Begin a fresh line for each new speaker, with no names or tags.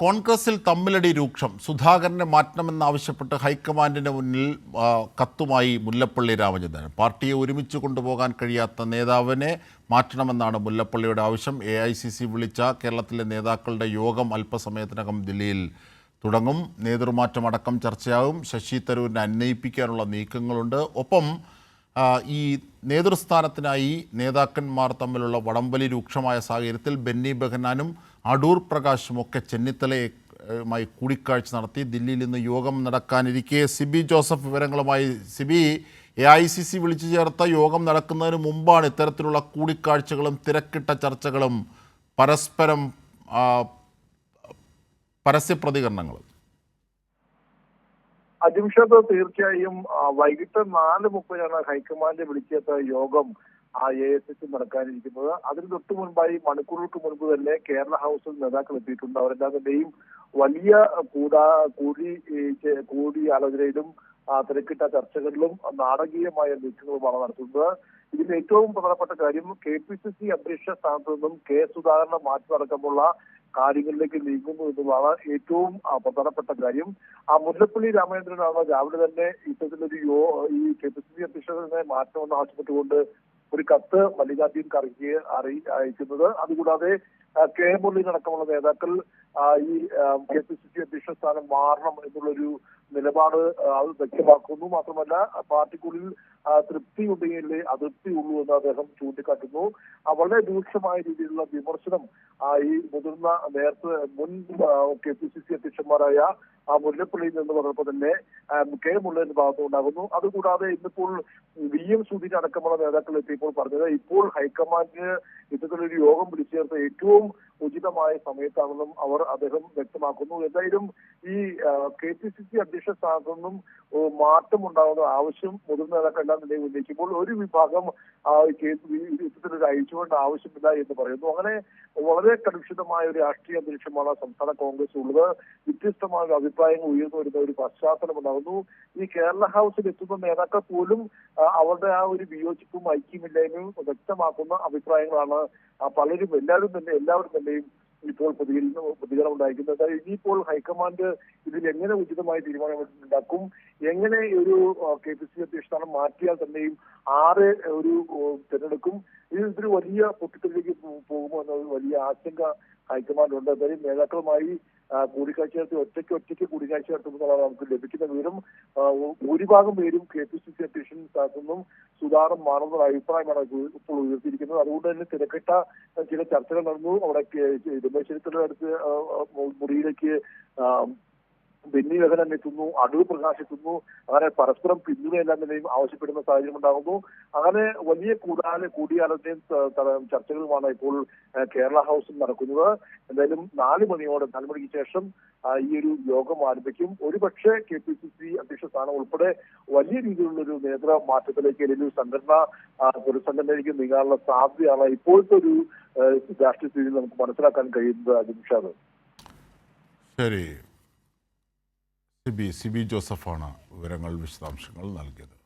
കോൺഗ്രസിൽ തമ്മിലടി രൂക്ഷം. സുധാകരനെ മാറ്റണമെന്നാവശ്യപ്പെട്ട് ഹൈക്കമാൻഡിന് മുന്നിൽ കത്തുമായി മുല്ലപ്പള്ളി രാമചന്ദ്രൻ. പാർട്ടിയെ ഒരുമിച്ച് കൊണ്ടുപോകാൻ കഴിയാത്ത നേതാവിനെ മാറ്റണമെന്നാണ് മുല്ലപ്പള്ളിയുടെ ആവശ്യം. AICC വിളിച്ച കേരളത്തിലെ നേതാക്കളുടെ യോഗം അല്പസമയത്തിനകം ദില്ലിയിൽ തുടങ്ങും. നേതൃമാറ്റമടക്കം ചർച്ചയാകും. ശശി തരൂരിനെ അന്വയിപ്പിക്കാനുള്ള നീക്കങ്ങളുണ്ട്. ഒപ്പം ഈ നേതൃസ്ഥാനത്തിനായി നേതാക്കന്മാർ തമ്മിലുള്ള വടംവലി രൂക്ഷമായ സാഹചര്യത്തിൽ ബെന്നി ബെഹനാനും അടൂർ പ്രകാശുമൊക്കെ ചെന്നിത്തലയുമായി കൂടിക്കാഴ്ച നടത്തി. ദില്ലിയിൽ ഇന്ന് യോഗം നടക്കാനിരിക്കെ സിബി ജോസഫ് വിവരങ്ങളുമായി. സിബി, AICC വിളിച്ചു ചേർത്ത യോഗം നടക്കുന്നതിന് മുമ്പാണ് ഇത്തരത്തിലുള്ള കൂടിക്കാഴ്ചകളും തിരക്കിട്ട ചർച്ചകളും പരസ്പരം പരസ്യ പ്രതികരണങ്ങളും.
അജിംഷാദ്, തീർച്ചയായും വൈകിട്ട് 4:30 ഹൈക്കമാൻഡ് വിളിച്ചേർത്ത യോഗം AICC നടക്കാനിരിക്കുന്നത്. അതിന് തൊട്ടു മുൻപായി മണിക്കൂറുകൾക്ക് മുൻപ് തന്നെ കേരള ഹൗസിൽ നേതാക്കൾ എത്തിയിട്ടുണ്ട്. അവരെല്ലാവരുടെയും വലിയ കൂടിയാലോചനയിലും തിരക്കിട്ട ചർച്ചകളിലും നാടകീയമായ നീക്കങ്ങളുമാണ് നടത്തുന്നത്. ഇതിൽ ഏറ്റവും പ്രധാനപ്പെട്ട കാര്യം KPCC അധ്യക്ഷ സ്ഥാനത്ത് നിന്നും K സുധാകരനെ മാറ്റിയടക്കമുള്ള കാര്യങ്ങളിലേക്ക് നീങ്ങുന്നു എന്നതാണ് ഏറ്റവും പ്രധാനപ്പെട്ട കാര്യം. മുല്ലപ്പള്ളി രാമചന്ദ്രനാണ് രാവിലെ തന്നെ ഇത്തരത്തിലൊരു ഈ KPCC അധ്യക്ഷനെ മാറ്റണമെന്ന് ആവശ്യപ്പെട്ടുകൊണ്ട് ഒരു കത്ത് മല്ലികാർജ്ജുൻ ഖാർഗെയെ അയക്കുന്നത്. അതുകൂടാതെ K മുരളീധരൻ അടക്കമുള്ള നേതാക്കൾ ഈ KPCC അധ്യക്ഷ സ്ഥാനം മാറണം എന്നുള്ളൊരു നിലപാട് അത് വ്യക്തമാക്കുന്നു. മാത്രമല്ല പാർട്ടിക്കുള്ളിൽ തൃപ്തി ഉണ്ടെങ്കിലേ അതൃപ്തി ഉള്ളൂ എന്ന് അദ്ദേഹം ചൂണ്ടിക്കാട്ടുന്നു. വളരെ രൂക്ഷമായ രീതിയിലുള്ള വിമർശനം ഈ മുതിർന്ന മുൻ KPCC അധ്യക്ഷന്മാരായ മുല്ലപ്പള്ളിയിൽ നിന്ന് പറഞ്ഞപ്പോൾ തന്നെ K മുരളീധരന്റെ ഭാഗത്തുണ്ടാകുന്നു. അതുകൂടാതെ ഇന്നിപ്പോൾ VM സുധീരൻ അടക്കമുള്ള നേതാക്കൾ എത്തിയപ്പോൾ പറഞ്ഞത് ഇപ്പോൾ ഹൈക്കമാൻഡിന് ഇത്തരത്തിലൊരു യോഗം വിളിച്ചു ചേർത്ത ഏറ്റവും ഉചിതമായ സമയത്താണെന്നും അദ്ദേഹം വ്യക്തമാക്കുന്നു. എന്തായാലും ഈ KPCC അധ്യക്ഷ സ്ഥാനത്തു നിന്നും മാറ്റമുണ്ടാകുന്ന ആവശ്യം മുതിർന്ന നേതാക്കളെല്ലാം തന്നെ ഉന്നയിക്കുമ്പോൾ ഒരു വിഭാഗം ഇത്തരത്തിലൊരു അയച്ചുകൊണ്ട് ആവശ്യമില്ല എന്ന് പറയുന്നു. അങ്ങനെ വളരെ കലുഷിതമായ ഒരു രാഷ്ട്രീയ അന്തരീക്ഷമാണ് സംസ്ഥാന കോൺഗ്രസ് ഉള്ളത്. വ്യത്യസ്തമായ അഭിപ്രായങ്ങൾ ഉയർന്നു വരുന്ന ഒരു പശ്ചാത്തലം ഉണ്ടാകുന്നു. ഈ കേരള ഹൗസിൽ എത്തുന്ന നേതാക്കൾ പോലും അവരുടെ ആ ഒരു വിയോജിപ്പും ഐക്യമില്ലായ്മയും വ്യക്തമാക്കുന്ന അഭിപ്രായങ്ങളാണ് എല്ലാവരും തന്നെയും ഇപ്പോൾ പ്രതികരണം ഉണ്ടായിരിക്കുന്നത്. ഇനിയിപ്പോൾ ഹൈക്കമാൻഡ് ഇതിൽ എങ്ങനെ ഉചിതമായ തീരുമാനമുണ്ടാക്കും, എങ്ങനെ ഒരു KPCC അധ്യക്ഷ സ്ഥാനം മാറ്റിയാൽ തന്നെയും ഒരു തിരഞ്ഞെടുക്കും, ഇതൊരു വലിയ പൊട്ടിത്തെറിയിലേക്ക് പോകുമോ എന്ന വലിയ ആശങ്ക ഹൈക്കമാൻഡുണ്ട്. എന്തായാലും നേതാക്കളുമായി കൂടിക്കാഴ്ച നടത്തി ഒറ്റയ്ക്ക് കൂടിക്കാഴ്ച നടത്തുന്നതാണ് നമുക്ക് ലഭിക്കുന്ന വിവരം. ഭൂരിഭാഗം പേരും KPCC അധ്യക്ഷൻ സ്ഥാനത്തുനിന്നും സുധാകരൻ മാറുന്ന അഭിപ്രായമാണ് ഇപ്പോൾ ഉയർത്തിയിരിക്കുന്നത്. അതുകൊണ്ട് തന്നെ തിരക്കിട്ട ചില ചർച്ചകൾ നടന്നു. അവിടെ രമേശ് ചെന്നിത്തലയുടെ അടുത്ത് മുറിയിലേക്ക് ബെന്നി ബെഹനാൻ എത്തുന്നു, അടൂർ പ്രകാശ് എത്തുന്നു. അങ്ങനെ പരസ്പരം പിന്തുണയെല്ലാം തന്നെയും ആവശ്യപ്പെടുന്ന സാഹചര്യം ഉണ്ടാകുന്നു. അങ്ങനെ വലിയ കൂടിയാലോചനയും ചർച്ചകളുമാണ് ഇപ്പോൾ കേരള ഹൗസിൽ നടക്കുന്നത്. എന്തായാലും 4 മണിക്ക് ശേഷം ഈ ഒരു യോഗം ആരംഭിക്കും. ഒരുപക്ഷെ KPCC അധ്യക്ഷ സ്ഥാനം ഉൾപ്പെടെ വലിയ രീതിയിലുള്ളൊരു നേതൃ മാറ്റത്തിലേക്ക് അല്ലെങ്കിൽ സംഘടന പുനഃസംഘടനയിലേക്ക് നീങ്ങാനുള്ള സാധ്യതയാണ് ഇപ്പോഴത്തെ ഒരു രാഷ്ട്രീയ സ്ഥിതിയിൽ നമുക്ക് മനസ്സിലാക്കാൻ കഴിയുന്നത്. അജിംഷാദ്,
ശരി. സിബി ജോസഫാണ് വിവരങ്ങൾ വിശദാംശങ്ങൾ നൽകിയത്.